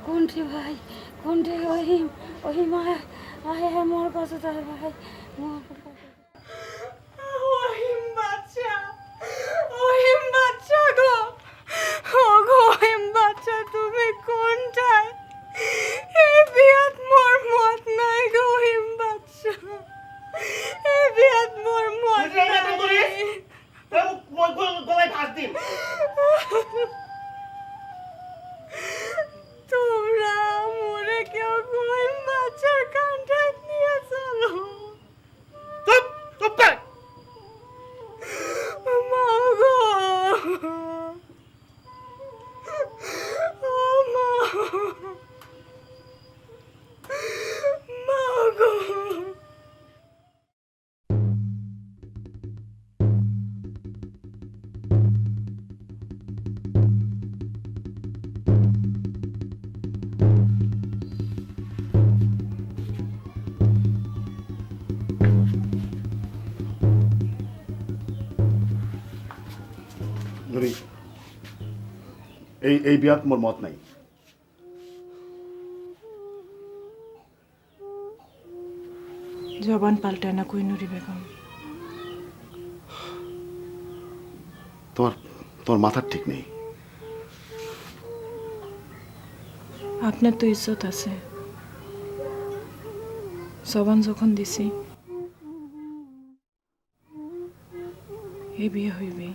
কোনটি ভাই কোনটি ওহিম আয় মোর কাছে তাই ভাই মোর ওহিম বাচ্চা গো, ও গো ওহিম বাচ্চা তুমি কোনটায়? এই বিয়াত মোর মত নাই গো ওহিম বাচ্চা, এই বিয়াত মোর মত নাই। তোমরা মোরে কেউ ওহিম বাচ্চার কন্ট্যাক্ট নিয়ে চলো। শুনি এই বিয়াত মোর মত নাই। জবান পাল্টায় না কই নুরি বেগম। তোমার মাথার ঠিক নেই। আপনার তো ইজ্জত আছে, জবান যখন দিছি এই বিয়ে হইবে।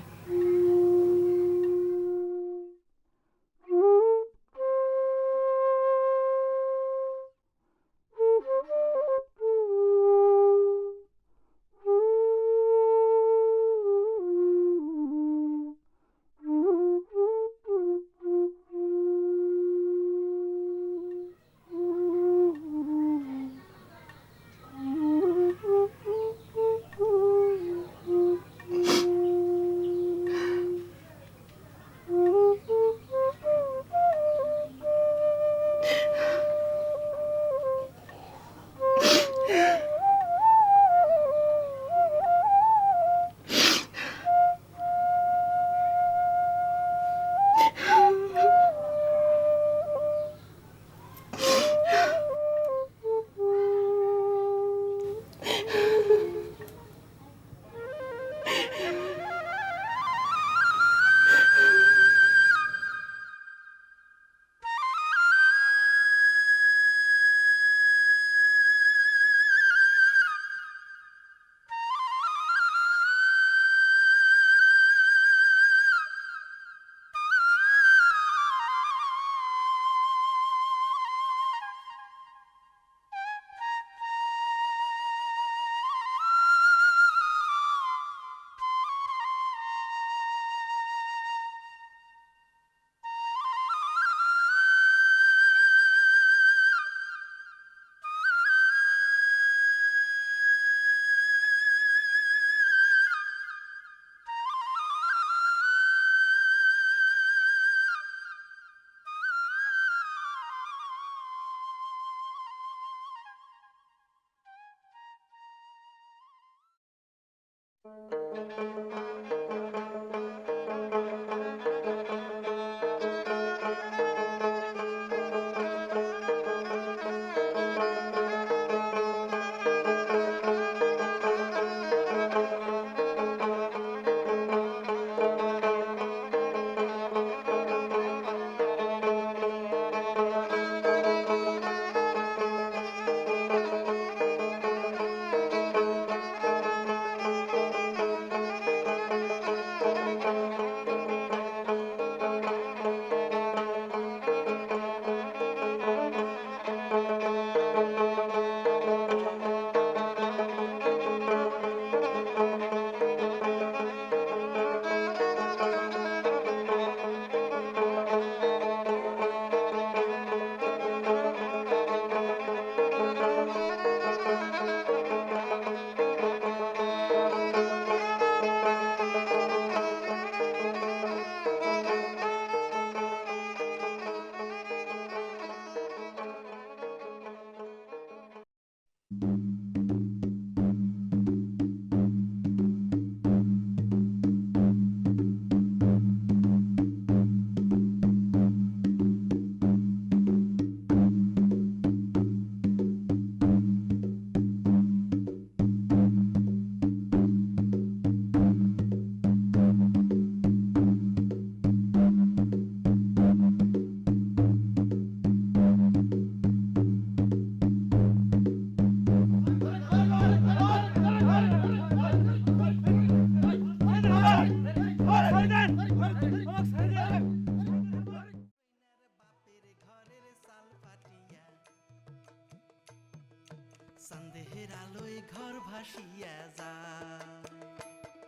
সন্দেহের আলোয় ঘর ভাসিয়া যায়,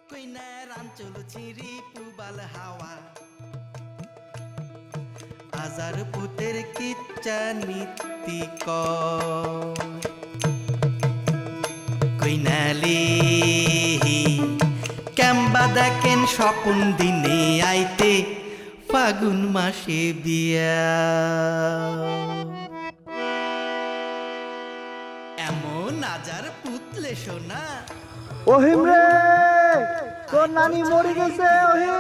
কইনার আঞ্চল ছিঁড়ি পুবাল হাওয়া, আজার পুতের কিচ্ছা নীতি কইনালি কেম্বা দেখেন স্বপন দিনে আইতে ফাগুন মাসে বিয়া। এমন আজার পুতলে সোনা ওহিম রে, তোর নানি মরে গেছে। ওহিম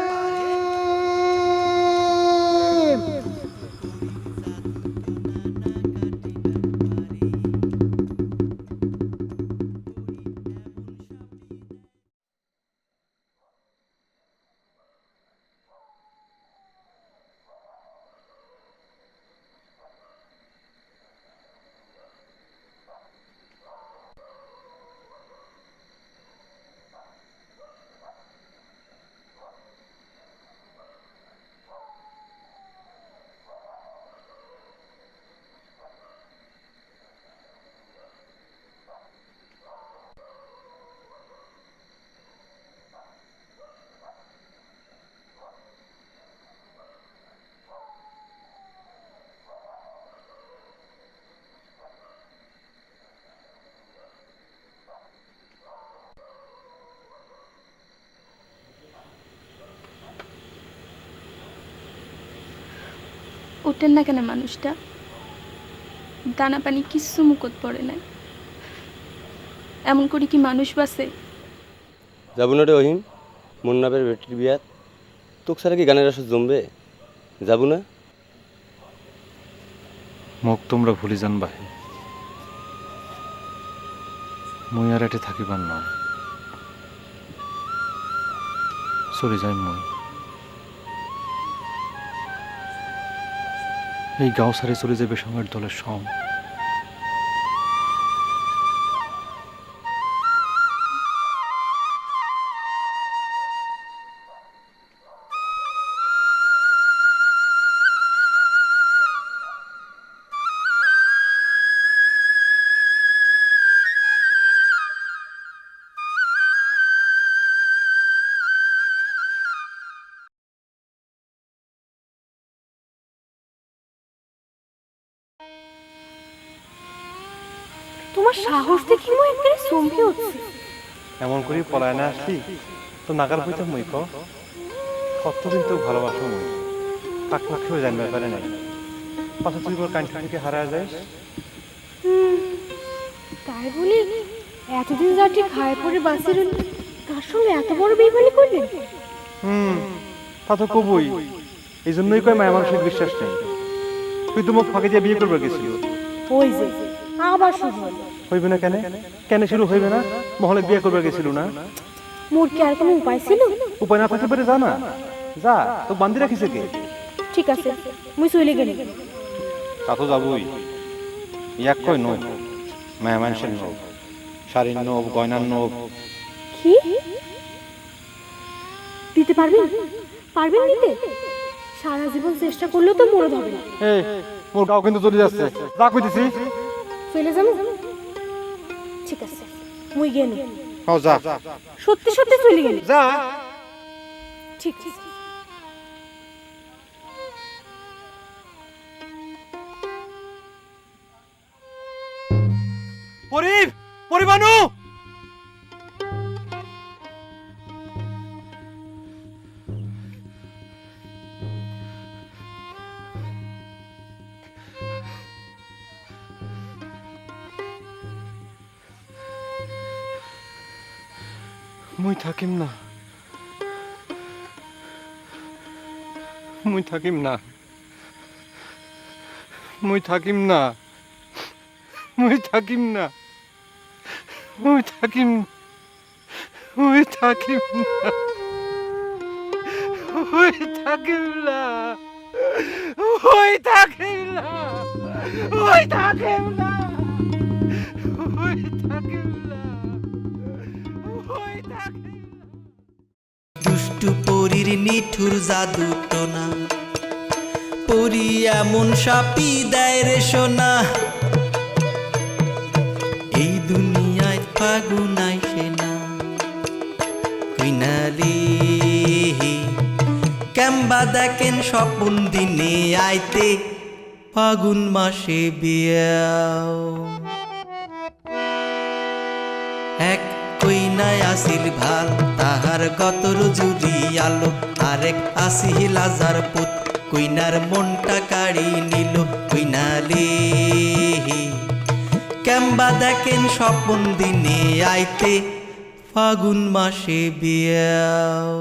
ওঠেন না কেন মানুষটা? দানা পানি কিচ্ছু মুখত পড়ে নাই। এমন করে কি মানুষ বাঁচে? যাবো না রে অহিম, মুন্নাবের বেটির বিয়াত। তোকে ছাড়া কি গানের আসর জমবে? যাবো না? মোক তোমরা ভুলি যান বাহে, মুই আর এটে থাকিবার নয়, চলে যাই মুই। এই গাঁও সারে চলে যাবে সঙ্গের দলের সং। তোমার সাহস দেখি মই একেবারে চমকে উঠছি। এমন করে পলায় না আসলি তো নাগাল হইতে মই কতদিন তো ভালোবাসো মই, পাক পাখিও জানবার পারে নাই। পাশে তুই বল কান্ঠা থেকে হারায় যাস। তাই বলি এতদিন যাটি খায় পরে বাঁচি রইল, তার সঙ্গে এত বড় বেইমানি করলেন? তা তো কবই, এই জন্যই কয় মায়া মানুষের বিশ্বাস নেই। তুই তো মুখ ফাঁকে দিয়ে বিয়ে করবে গেছিল। ওই যে আবার শুরু হলো। হইবে না কেন? কেন শুরু হইবে না? মহলে বিয়ে করবে গেছিল না? মোর কি আর কোনো উপায় ছিল? উপায় না থাকতে পারে, যা না যা, তো বান্ধি রাখিছে কে? ঠিক আছে মুই চলে গেলি। তা তো যাবই, এক কই নয়, মায়া মানুষের নব, শাড়ির নব, গয়নার নব। কি দিতে পারবেন? পারবেন দিতে? সারা জীবন চেষ্টা করলেও তো মরে যাবে না। এই মোর গাও কিন্তু চলে যাচ্ছে, যা কইতেছি। চলে যাবো? ঠিক আছে মুই গেল। হ্যাঁ যা, সত্যি সত্যি চলে গেলি? যা। ঠিক আছে। পরিবানু মুই থাকিম না, মুই থাকিম না, মুই থাকিম না, মুই থাকিম না, মুই থাকিম, মুই থাকিম না, মুই থাকিম না, মুই থাকিম না, মুই থাকিম না, মুই থাকিম না, মুই থাকিম না। দুষ্টু পরীর নিঠুর জাদু টোনা, পরী এমন সাপি দেয় রে সোনা। এই দুনিয়ায় ফাগুন আইসে না, কুইনালি কেম্বা দেখেন স্বপন দিনে আইতে ফাগুন মাসে বিয়াও। এক কইনায় আসিল ভাল, তাহার গতর জুড়ি আলো, আরেক আসিল হাজার পুত, কইনার মনটা কাড়ি নিল। কইনালি কেম্বা দেখেন স্বপন দিনে আইতে ফাগুন মাসে বিয়াও।